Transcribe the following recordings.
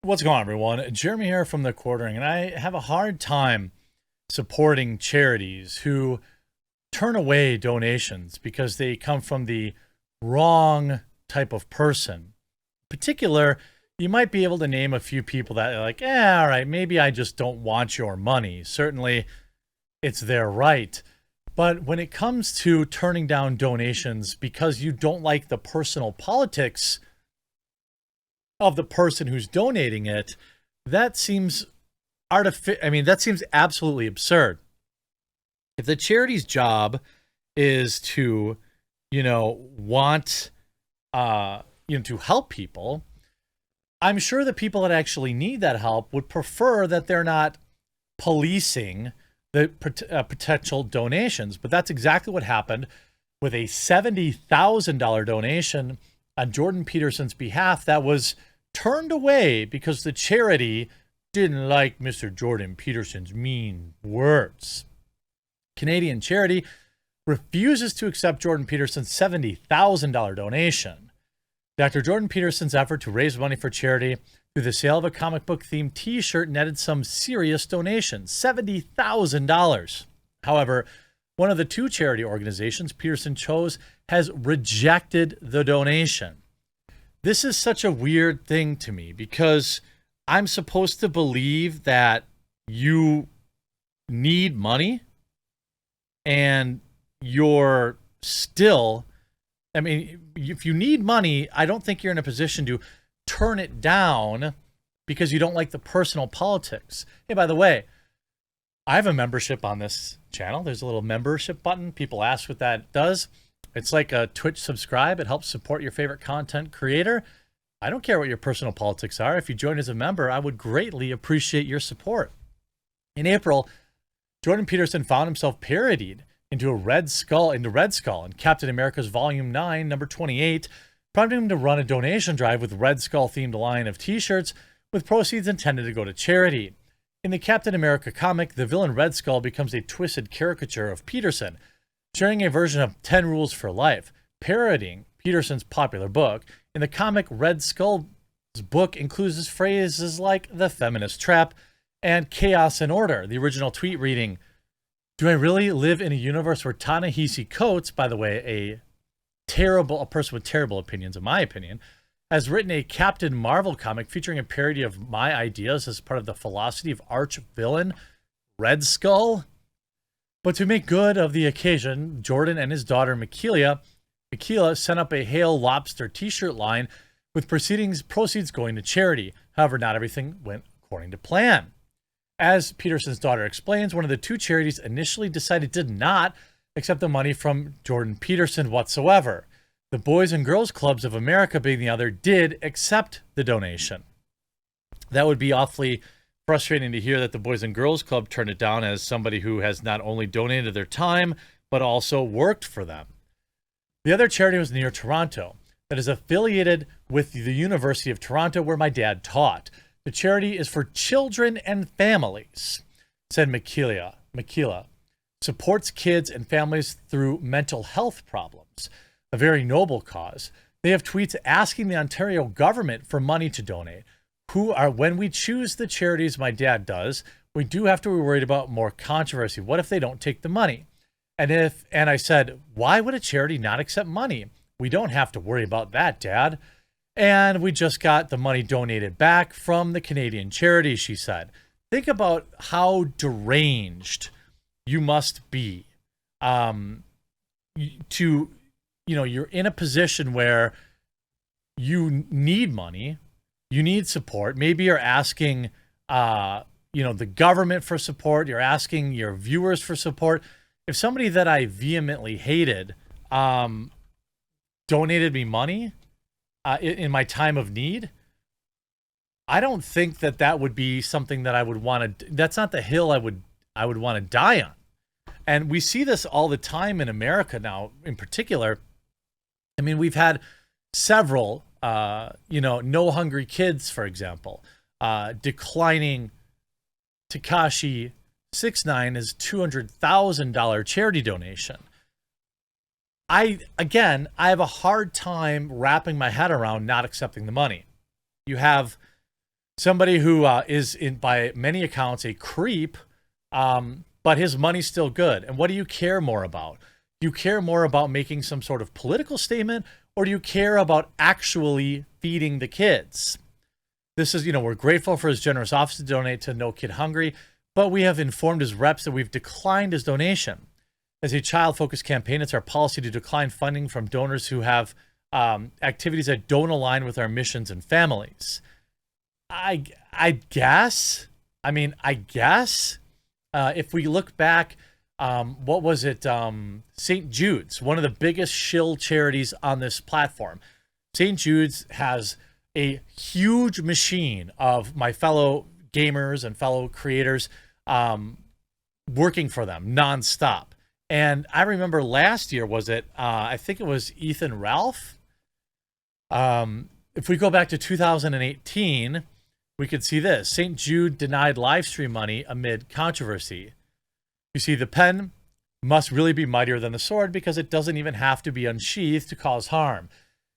What's going on, everyone? Jeremy here from The Quartering, and I have a hard time supporting charities who turn away donations because they come from the wrong type of person. In particular, you might be able to name a few people that are like, all right, maybe I just don't want your money. Certainly, it's their right. But when it comes to turning down donations because you don't like the personal politics of the person who's donating it, that seems that seems absolutely absurd. If the charity's job is to, want, to help people, I'm sure the people that actually need that help would prefer that they're not policing the potential donations. But that's exactly what happened with a $70,000 donation on Jordan Peterson's behalf that was turned away because the charity didn't like Mr. Jordan Peterson's mean words. Canadian charity refuses to accept Jordan Peterson's $70,000 donation. Dr. Jordan Peterson's effort to raise money for charity through the sale of a comic book themed t-shirt netted some serious donations, $70,000. However, one of the two charity organizations Peterson chose has rejected the donation. This is such a weird thing to me because I'm supposed to believe that you need money and you're still, if you need money, I don't think you're in a position to turn it down because you don't like the personal politics. Hey, by the way, I have a membership on this channel. There's a little membership button. People ask what that does. It's like a Twitch subscribe. It helps support your favorite content creator. I don't care what your personal politics are. If you join as a member, I would greatly appreciate your support. In April, Jordan Peterson found himself parodied into Red Skull in Captain America's Volume 9, number 28, prompting him to run a donation drive with Red Skull-themed line of t-shirts with proceeds intended to go to charity. In the Captain America comic, the villain Red Skull becomes a twisted caricature of Peterson, sharing a version of 10 Rules for Life, parodying Peterson's popular book. In the comic, Red Skull's book includes phrases like the feminist trap and chaos and order. The original tweet reading, "Do I really live in a universe where Ta-Nehisi Coates," by the way, a person with terrible opinions, in my opinion, has written a Captain Marvel comic featuring a parody of my ideas as part of the philosophy of arch villain Red Skull? But to make good of the occasion, Jordan and his daughter Michaela sent up a Hail Lobster t-shirt line with proceeds going to charity. However, not everything went according to plan. As Peterson's daughter explains, one of the two charities initially did not accept the money from Jordan Peterson whatsoever. The Boys and Girls Clubs of America, being the other, did accept the donation. That would be awfully frustrating to hear that the Boys and Girls Club turned it down as somebody who has not only donated their time, but also worked for them. The other charity was near Toronto, that is affiliated with the University of Toronto, where my dad taught. The charity is for children and families, said Michaela. Supports kids and families through mental health problems, a very noble cause. They have tweets asking the Ontario government for money to donate. When we choose the charities my dad does, we do have to be worried about more controversy. What if they don't take the money? And I said, why would a charity not accept money? We don't have to worry about that, Dad. And we just got the money donated back from the Canadian charity, she said. Think about how deranged you must be you're in a position where you need money, you need support. Maybe you're asking, the government for support. You're asking your viewers for support. If somebody that I vehemently hated donated me money in my time of need, I don't think that would be something that I would want to. That's not the hill I would want to die on. And we see this all the time in America now, in particular. I mean, we've had several, No Hungry Kids, for example, declining Tekashi 6ix9ine's $200,000 charity donation. I have a hard time wrapping my head around not accepting the money. You have somebody who is by many accounts a creep, but his money's still good. And what do you care more about? Do you care more about making some sort of political statement, or do you care about actually feeding the kids? This is, we're grateful for his generous offer to donate to No Kid Hungry, but we have informed his reps that we've declined his donation. As a child-focused campaign, it's our policy to decline funding from donors who have activities that don't align with our missions and families. I guess. If we look back, what was it? St. Jude's, one of the biggest shill charities on this platform. St. Jude's has a huge machine of my fellow gamers and fellow creators working for them nonstop. And I remember last year, I think it was Ethan Ralph. If we go back to 2018, we could see this. St. Jude denied live stream money amid controversy. You see, the pen must really be mightier than the sword because it doesn't even have to be unsheathed to cause harm.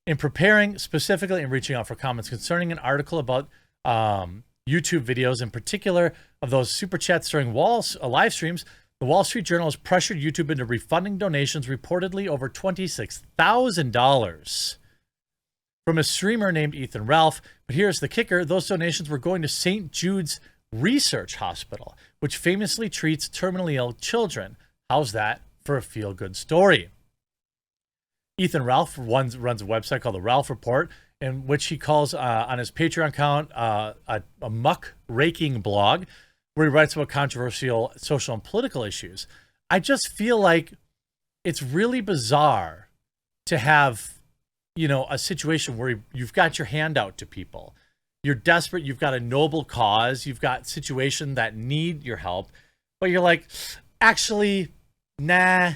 In preparing specifically and reaching out for comments concerning an article about YouTube videos, in particular of those super chats during live streams, the Wall Street Journal has pressured YouTube into refunding donations reportedly over $26,000 from a streamer named Ethan Ralph. But here's the kicker. Those donations were going to St. Jude's Research Hospital, which famously treats terminally ill children. How's that for a feel-good story? Ethan Ralph runs a website called The Ralph Report, in which he calls on his Patreon account a muck-raking blog, where he writes about controversial social and political issues. I just feel like it's really bizarre to have, a situation where you've got your hand out to people. You're desperate. You've got a noble cause. You've got situations that need your help, but you're like, actually, nah,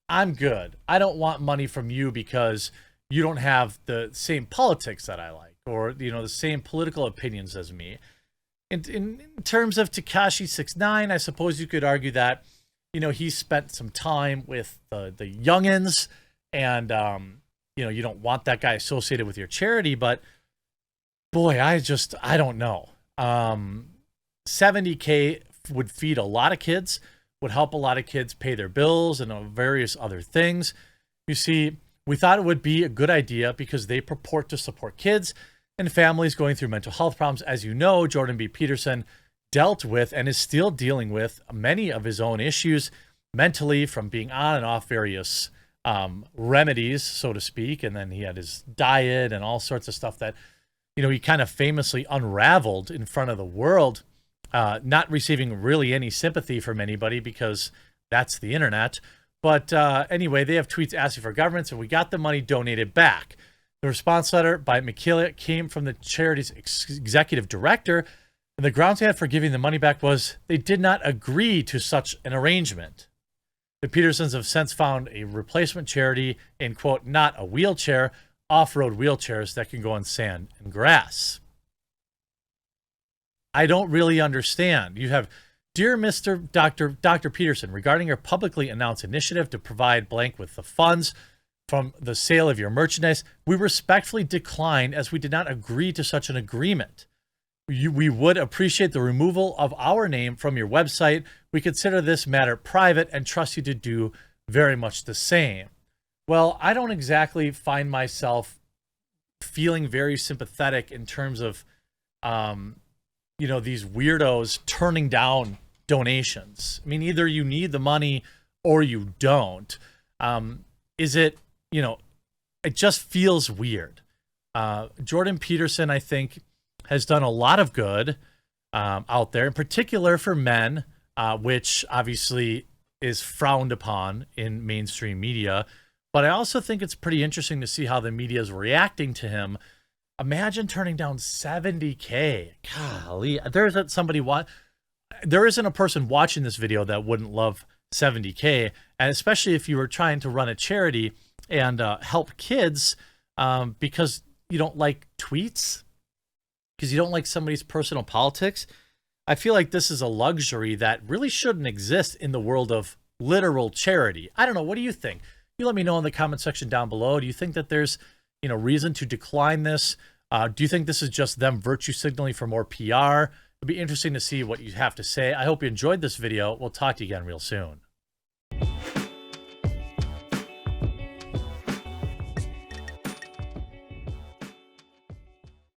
I'm good. I don't want money from you because you don't have the same politics that I like, or, the same political opinions as me. In terms of Tekashi 6ix9ine, I suppose you could argue that, he spent some time with the youngins, and, you don't want that guy associated with your charity, but boy, I don't know. 70K would feed a lot of kids, would help a lot of kids pay their bills and various other things. You see, we thought it would be a good idea because they purport to support kids and families going through mental health problems. As you know, Jordan B. Peterson dealt with and is still dealing with many of his own issues mentally from being on and off various remedies, so to speak. And then he had his diet and all sorts of stuff that, he kind of famously unraveled in front of the world, not receiving really any sympathy from anybody because that's the internet. But anyway, they have tweets asking for governance, and we got the money donated back. The response letter by Michaela came from the charity's executive director, and the grounds they had for giving the money back was they did not agree to such an arrangement. The Petersons have since found a replacement charity in, quote, not a wheelchair, off-road wheelchairs that can go on sand and grass. I don't really understand. You have, dear Mr. Dr. Peterson, regarding your publicly announced initiative to provide blank with the funds from the sale of your merchandise, we respectfully decline as we did not agree to such an agreement. We would appreciate the removal of our name from your website. We consider this matter private and trust you to do very much the same. Well, I don't exactly find myself feeling very sympathetic in terms of, these weirdos turning down donations. I mean, either you need the money or you don't. Is it, it just feels weird. Jordan Peterson, I think, has done a lot of good out there, in particular for men, which obviously is frowned upon in mainstream media. But I also think it's pretty interesting to see how the media is reacting to him. Imagine turning down 70K. Golly, there isn't a person watching this video that wouldn't love 70K, and especially if you were trying to run a charity and help kids because you don't like tweets, because you don't like somebody's personal politics. I feel like this is a luxury that really shouldn't exist in the world of literal charity. I don't know. What do you think? You let me know in the comment section down below. Do you think that there's, reason to decline this? Do you think this is just them virtue signaling for more PR? It'd be interesting to see what you have to say. I hope you enjoyed this video. We'll talk to you again real soon.